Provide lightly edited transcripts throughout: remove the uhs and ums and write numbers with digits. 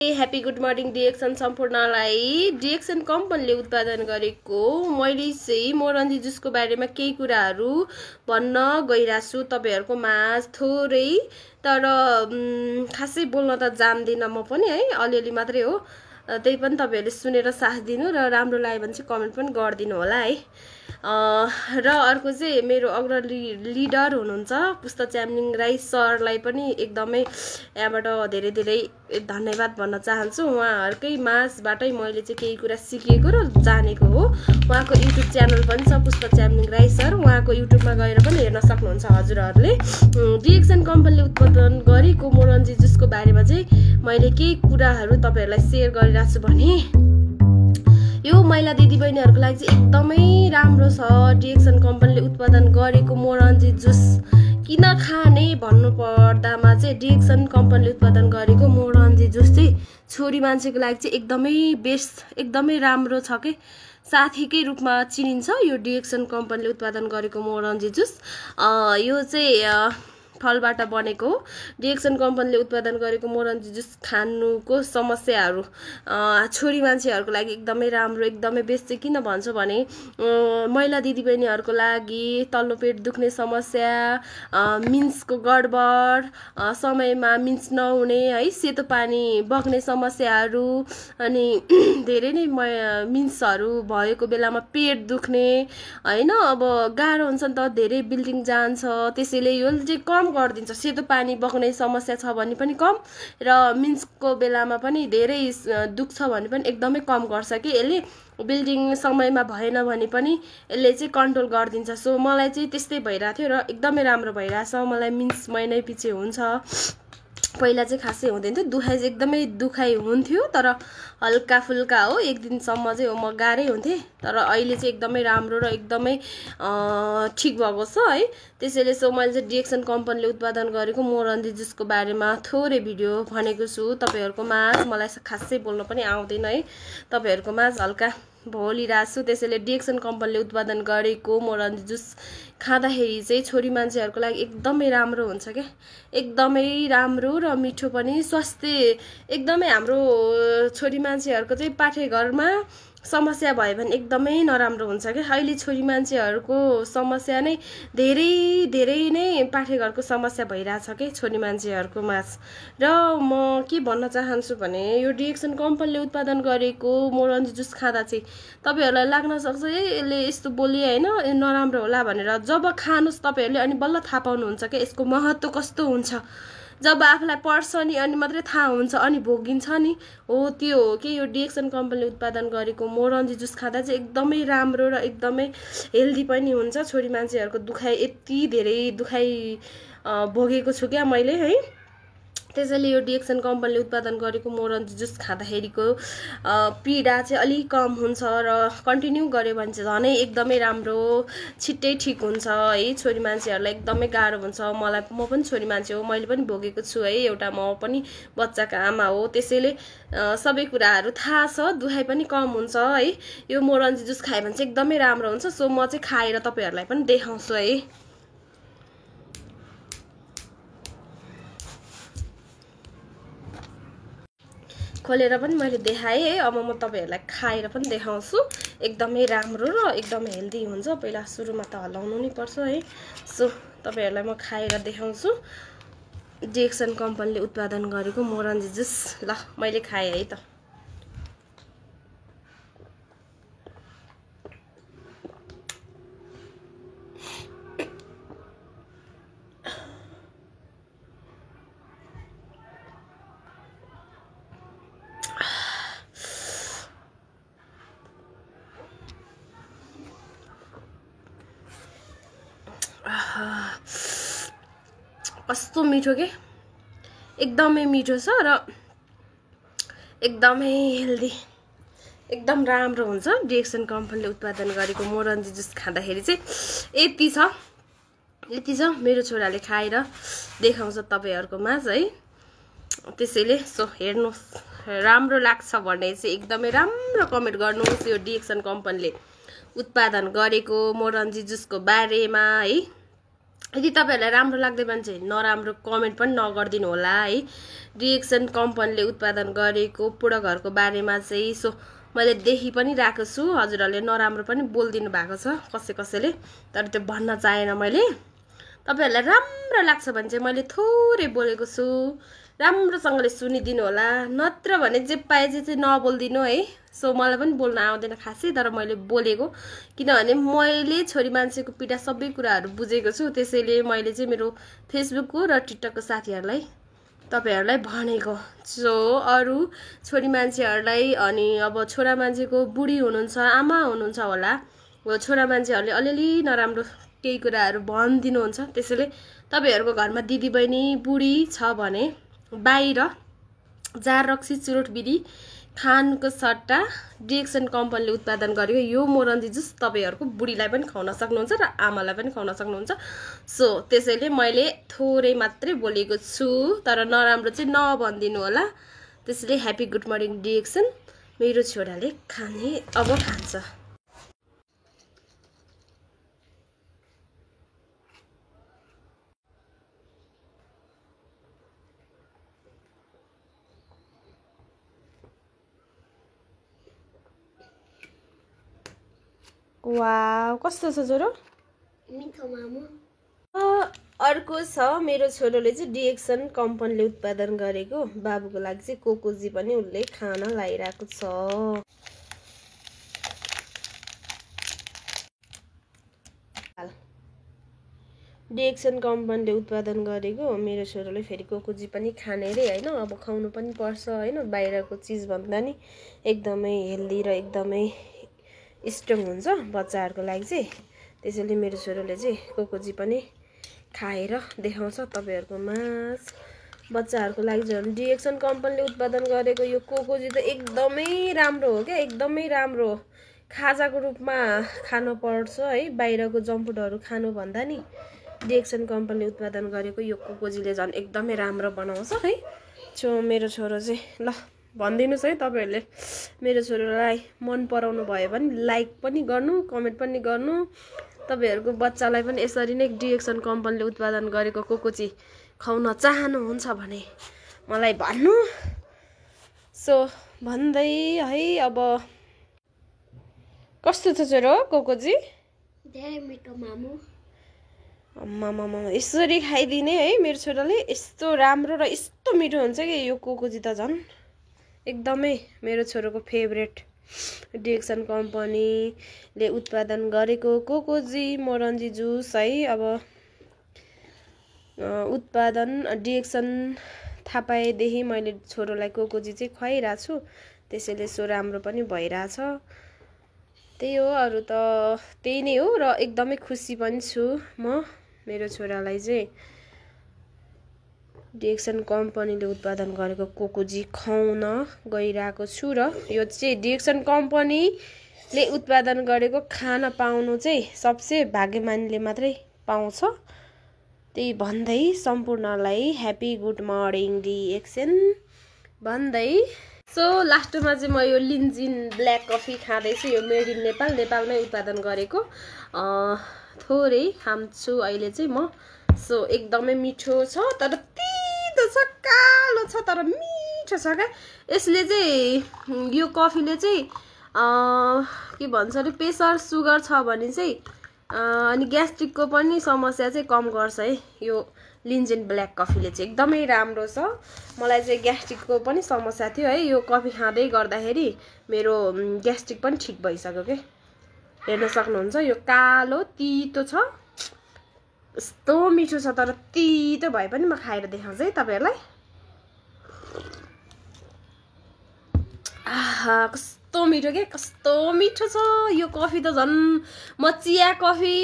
Happy good morning DXN सम्पूर्णलाई। DXN कम्पनीले उत्पादन गरेको मैले चाहिँ मोरन्जी जुसको बारेमा केही कुराहरू भन्न गइरहेको छु तपाईहरुको माझ थोरै, तर खासै बोल्न त जान्दिनँ म पनि है, अलिअलि मात्रै हो। त्यही पनि तपाईहरुले सुनेर साथ दिनु र राम्रो लाग्यो भने चाहिँ कमेन्ट पनि गरिदिनु होला है। र अर्को चाहिँ मेरो अग्रणी लिडर हुनुहुन्छ पुष्प च्याम्लिङ राई सरलाई पनि एकदमै यहाँबाट धेरै धेरै धन्यवाद भन्न चाहन्छु। उहाँहरुकै माझबाटै मैले चाहिँ केही कुरा सिकेको र जानेको हो। उहाँको युट्युब च्यानल पनि छ पुष्प च्याम्लिङ राई सर, उहाँको युट्युबमा गएर पनि हेर्न सक्नुहुन्छ हजुरहरुले। डिएक्सन कम्पनीले उत्पादन गरेको मोरन्जी जुसको बारेमा चाहिँ मैले केही कुराहरू तपाईहरुलाई शेयर गरिरहेको छु भने यो महिला दिदीबहिनीहरुको लागि चाहिँ एकदमै राम्रो छ। डिएक्सन कम्पनीले उत्पादन गरेको मोरन्जी जुस किन खाने भन्नु पर्दामा चाहिँ डिएक्सन कम्पनीले उत्पादन गरेको मोरन्जी जुस चाहिँ छोरी मान्छेको लागि चाहिँ एकदमै बेस्ट, एकदमै राम्रो छ के साथीकै रूपमा चिनिन्छ यो डिएक्सन कम्पनीले उत्पादन गरेको मोरन्जी जुस। यो चाहिँ फलबाट बनेको हो। डिएक्सन कम्पनीले उत्पादन गरेको मोरन्जी जुस खानुको समस्याहरू छोरी मान्छेहरूको लागि एकदमै राम्रो, एकदमै बेस्ट चाहिँ किन भन्छु भने महिला दिदीबहिनीहरूको लागि तल्लो पेट दुख्ने समस्या, मिन्सको गडबड, समयमा मिन्स नहुने है, सेतो पानी बग्ने समस्याहरू, अनि धेरै नै मिन्सहरू भएको बेलामा पेट दुख्ने हैन, अब गाह्रो हुन्छ नि त, धेरै बिल्डिङ जान्छ, त्यसैले यो चाहिँ कम गरिदिन्छ। सेतो पानी बग्ने समस्या छ भने पनि कम, र मिन्सको बेलामा पनि धेरै दुख्छ भने पनि एकदमै कम गर्छ कि यसले। बिल्डिङ समयमा भएन भने पनि यसले चाहिँ कन्ट्रोल गरिदिन्छ। सो मलाई चाहिँ त्यस्तै भइरहेको थियो र एकदमै राम्रो भइरहेछ। मलाई मिन्स महिनै पछि हुन्छ, पहिला चाहिँ खासै हुँदैन थियो, दुखाइ चाहिँ एकदमै दुखाइ हुन्थ्यो, तर हल्का फुल्का हो, एक दिनसम्म चाहिँ म गाह्रै हुन्थे, तर अहिले चाहिँ एकदमै राम्रो र एकदमै ठिक भएको छ है। त्यसैले सो मैले चाहिँ डिएक्सन कम्पनीले उत्पादन गरेको मोरन्जी जुसको बारेमा थोरै भिडियो भनेको छु तपाईहरुको माझ। मलाई खासै बोल्न पनि आउँदैन है, तपाईहरुको माझ हल्का बोलिरहेको छु। त्यसैले डिएक्सन कम्पनीले उत्पादन गरेको मोरन्जी जुस खाँदाखेरि चाहिँ छोरी मान्छेहरूको लागि एकदमै राम्रो हुन्छ क्या, एकदमै राम्रो र मिठो पनि, स्वास्थ्य एकदमै हाम्रो छोरी मान्छेहरूको चाहिँ पाठेघरमा समस्या भयो भने एकदमै नराम्रो हुन्छ क्या। अहिले छोरी मान्छेहरूको समस्या नै धेरै नै पाठेघरको समस्या भइरहेछ के छोरी मान्छेहरूको माझ। र म के भन्न चाहन्छु भने यो डिएक्सन कम्पनीले उत्पादन गरेको मोरन्जी जुस खाँदा चाहिँ तपाईहरुलाई लाग्न सक्छ यसले यस्तो बोली हैन नराम्रो होला भनेर। जब खानुस् तपाईहरुले अनि बल्ल थाहा पाउनुहुन्छ के यसको महत्त्व कस्तो हुन्छ। जब आफूलाई पर्छ नि अनि मात्रै थाहा हुन्छ, अनि भोगिन्छ नि, हो त्यो हो कि यो डिएक्सन कम्पनीले उत्पादन गरेको मोरन्जी जुस खाँदा चाहिँ एकदमै राम्रो र एकदमै हेल्दी पनि हुन्छ। छोरी मान्छेहरूको दुखाइ यति धेरै दुखाइ भोगेको छु क्या मैले है। त्यसैले यो डिएक्सन कम्पनीले उत्पादन गरेको मोरन्जी जुस खाँदाखेरिको पीडा चाहिँ अलिक कम हुन्छ र कन्टिन्यू गर्यो भने चाहिँ झनै एकदमै राम्रो, छिट्टै ठिक हुन्छ है। छोरी मान्छेहरूलाई एकदमै गाह्रो हुन्छ, म पनि छोरी मान्छे हो, मैले पनि भोगेको छु है, एउटा म पनि बच्चाको आमा हो। त्यसैले सबै कुराहरू थाहा छ, दुखाइ पनि कम हुन्छ है। यो मोरन्जी जुस खायो भने चाहिँ एकदमै राम्रो हुन्छ। सो म चाहिँ खाएर तपाईहरुलाई पनि देखाउँछु है। खोलेर पनि मैले देखाएँ है, अब म तपाईहरुलाई खाएर पनि देखाउँछु। एकदमै राम्रो र एकदमै हेल्दी हुन्छ। पहिला सुरुमा त हलाउनु नै पर्छ है। सो तपाईहरुलाई म खाएर देखाउँछु डिएक्सन कम्पनीले उत्पादन गरेको मोरन्जी जुस। ल मैले खाएँ है त। कस्तो मिठो के, एकदमै मिठो छ र एकदमै हेल्दी, एकदम राम्रो हुन्छ। डिएक्सन कम्पनीले उत्पादन गरेको मोरन्जी जुस खाँदाखेरि चाहिँ यति छ। मेरो छोराले खाएर देखाउँछ तपाईहरुको माझ है। त्यसैले सो हेर्नुस्, राम्रो लाग्छ भने चाहिँ एकदमै राम्रो कमेन्ट गर्नुहोस् यो डिएक्सन कम्पनीले उत्पादन गरेको मोरन्जी जुसको बारेमा है। यदि तपाईहरुलाई राम्रो लाग्दै भने चाहिँ नराम्रो कमेन्ट पनि नगर्दिनु होला है। डिएक्सन कम्पनीले उत्पादन गरेको पूर्ण घरको बारेमा चाहिँ सो मैले देखि पनि राखेको छु। हजुरहरुले नराम्रो पनि बोल्दिनु भएको छ कसैले, तर त्यो भन्न चाहेन मैले। तपाईहरुलाई राम्रो लाग्छ भने चाहिँ मैले थोरै बोलेको छु, राम्रोसँगले सुनिदिनु होला, नत्र भने जे पाए चाहिँ नबोल्दिनु है। सो मलाई पनि बोल्न आउँदैन खासै, तर मैले बोलेको किनभने मैले छोरी मान्छेको पीडा सबै कुराहरु बुझेको छु। त्यसैले मैले चाहिँ मेरो फेसबुकको र टिकटकको साथीहरुलाई तपाईहरुलाई भनेको। सो अरु छोरी मान्छेहरुलाई अनि अब छोरा मान्छेको बुढी हुनुहुन्छ, आमा हुनुहुन्छ होला, हो छोरा मान्छेहरुले अलिअलि नराम्रो केही कुराहरु भन्दिनुहुन्छ। त्यसैले तपाईहरुको घरमा दिदी बहिनी बुढी छ भने बाहिर जार रक्सी चुरोट बिडी खानको सट्टा डिएक्सन कम्पनीले उत्पादन गरेको यो मोरन्जी जुस तपाईहरुको बुढीलाई पनि खुवाउन सक्नुहुन्छ र आमालाई पनि खुवाउन सक्नुहुन्छ। सो त्यसैले मैले थोरै मात्रै बोलेको छु, तर नराम्रो चाहिँ नभन्दिनु होला। त्यसैले ह्यापी गुड मर्निङ डिएक्सन। मेरो छोराले खाने अब खान्छ। वाउ कस्तो छ छोरो? मिठो मामु। अर्को छ मेरो छोरोले चाहिँ डिएक्सन कम्पनीले उत्पादन गरेको बाबुको लागि चाहिँ कोकोजी पनि उले खान लागिरहेको छ। डिएक्सन कम्पनीले उत्पादन गरेको मेरो छोरोले फेरि कोकोजी पनि खाने रे हैन। अब खुवाउनु पनि पर्छ हैन, बाहिरको चीज भन्दा नि एकदमै हेल्दी र एकदमै स्ट्रङ हुन्छ बच्चाहरुको लागि चाहिँ। त्यसैले मेरो छोरोले चाहिँ कोकोजी पनि खाएर देखाउँछ तपाईहरुको माझ। बच्चाहरुको लागि झन् डिएक्सन कम्पनीले उत्पादन गरेको यो कोकोजी त एकदमै राम्रो हो क्या, एकदमै राम्रो। खाजाको रूपमा खान पर्छ है, बाहिरको जंक फुडहरु खानु भन्दा नि डिएक्सन कम्पनीले उत्पादन गरेको यो कोकोजीले झन् एकदमै राम्रो बनाउँछ है। मेरो छोरो चाहिँ ल भन्दिनुस् है तपाईहरुले मेरो छोरोलाई मन पराउनु भयो भने लाइक पनि गर्नु, कमेन्ट पनि गर्नु। तपाईहरुको बच्चालाई पनि यसरी नै डिएक्सन कम्पनीले उत्पादन गरेको कोकोजी खुवाउन चाहनुहुन्छ भने मलाई भन्नु। सो भन्दै है अब कस्तो छ छोरो कोकोजी? धेरै मिठो मामु। मामा यसरी खाइदिने है मेरो छोराले, यस्तो राम्रो र यस्तो मिठो हुन्छ कि यो कोकोजी त झन् एकदमै मेरो छोरोको फेभरेट। डिएक्सन कम्पनीले उत्पादन गरेको कोकोजी मोरन्जी जुस है। अब उत्पादन डिएक्सन थाहा पाएदेखि मैले छोरोलाई कोकोजी चाहिँ खुवाइरहेको छु, त्यसैले सो राम्रो पनि भइरहेछ। त्यही हो, अरु त त्यही नै हो र एकदमै खुसी पनि छु म मेरो छोरालाई चाहिँ डिएक्सन कम्पनीले उत्पादन गरेको कोकोजी खुवाउन गइरहेको छु। र यो चाहिँ डिएक्सन कम्पनीले उत्पादन गरेको खाना पाउनु चाहिँ सबसे भाग्यमानले मात्रै पाउँछ। त्यही भन्दै सम्पूर्णलाई ह्यापी गुड मर्निङ डिएक्सन भन्दै सो लास्टमा चाहिँ म यो लिन्जिन ब्ल्याक कफी खाँदैछु। यो मेड इन नेपाल, नेपालमै उत्पादन गरेको थोरै खान्छु अहिले चाहिँ म। सो एकदमै मिठो छ, तर तितो छ, कालो छ, तर मिठो छ क्या। यसले चाहिँ यो कफीले चाहिँ के भन्छ अरे प्रेसर सुगर छ भने चाहिँ अनि ग्यास्ट्रिकको पनि समस्या चाहिँ कम गर्छ है। यो लिन्जिन ब्ल्याक कफीले चाहिँ एकदमै राम्रो छ। मलाई चाहिँ ग्यास्ट्रिकको पनि समस्या थियो है, यो कफी खाँदै गर्दाखेरि मेरो ग्यास्ट्रिक पनि ठीक भइसक्यो के। हेर्न सक्नुहुन्छ यो कालो तितो छ, यस्तो मिठो छ, तर तितो भए पनि म खाएर देखाउँछु है तपाईहरुलाई। आहा कस्तो मिठो के, कस्तो मिठो छ यो कफी त झन्। म चिया कफी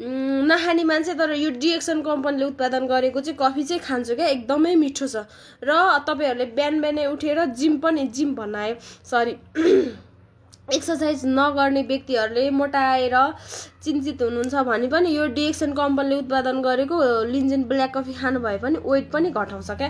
नखाने मान्छे, तर यो डिएक्सन कम्पनीले उत्पादन गरेको चाहिँ कफी चाहिँ खान्छु क्या, एकदमै मिठो छ। र तपाईहरुले बिहान बिहानै उठेर जिम भन्न आयो सरी एक्सरसाइज नगर्ने व्यक्तिहरुले मोटाएर चिन्तित हुनुहुन्छ भने पनि यो डिएक्सन कम्पनीले उत्पादन गरेको लिन्जिन ब्ल्याक कफी खानु भए पनि वेट पनि घटाउँछ क्या।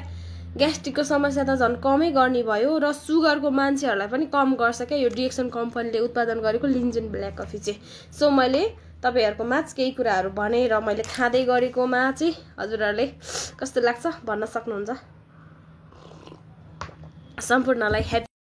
ग्यास्ट्रिकको समस्या त झन् कमै गर्ने भयो र सुगरको मान्छेहरुलाई पनि कम गर्छ क्या यो डिएक्सन कम्पनीले उत्पादन गरेको लिन्जिन ब्ल्याक कफी चाहिँ। सो मैले तपाईहरुकोमा केही कुराहरु भनेर मैले खादै गरेकोमा चाहिँ हजुरहरुले कस्तो लाग्छ भन्न सक्नुहुन्छ सम्पूर्णलाई